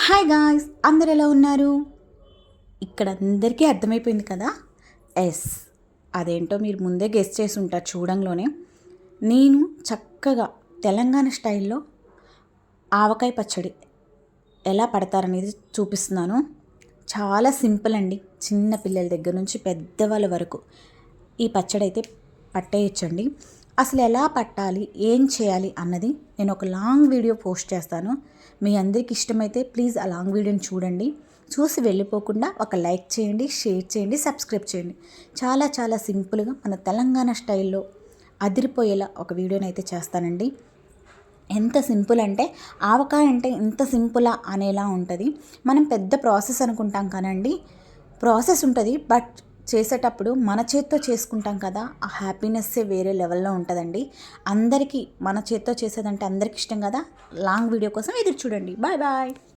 Hi guys, అందరు ఎలా ఉన్నారు? ఇక్కడ అందరికీ అర్థమైపోయింది కదా. ఎస్, అదేంటో మీరు ముందే గెస్ చేసి ఉంటారు చూడంలోనే. నేను చక్కగా తెలంగాణ స్టైల్లో ఆవకాయ పచ్చడి ఎలా పడతారనేది చూపిస్తున్నాను. చాలా సింపుల్ అండి. చిన్న పిల్లల దగ్గర నుంచి పెద్దవాళ్ళ వరకు ఈ పచ్చడి అయితే పట్టేయచ్చండి. అసలు ఎలా పట్టాలి, ఏం చేయాలి అన్నది నేను ఒక లాంగ్ వీడియో పోస్ట్ చేస్తాను. మీ అందరికి ఇష్టమైతే ప్లీజ్ ఆ లాంగ్ వీడియోని చూడండి. చూసి వెళ్ళిపోకుండా ఒక లైక్ చేయండి, షేర్ చేయండి, సబ్స్క్రైబ్ చేయండి. చాలా చాలా సింపుల్గా మన తెలంగాణ స్టైల్లో అదిరిపోయేలా ఒక వీడియోని అయితే చేస్తానండి. ఎంత సింపుల్ అంటే ఆవకాయ అంటే ఇంత సింపులా అనేలా ఉంటుంది. మనం పెద్ద ప్రాసెస్ అనుకుంటాం కానండి, ప్రాసెస్ ఉంటుంది. బట్ చేసేటప్పుడు మన చేత్తో చేసుకుంటాం కదా, ఆ హ్యాపీనెస్సే వేరే లెవెల్లో ఉంటుందండి. అందరికీ మన చేత్తో చేసేదంటే అందరికీ ఇష్టం కదా. లాంగ్ వీడియో కోసం ఎదురు చూడండి. Bye bye.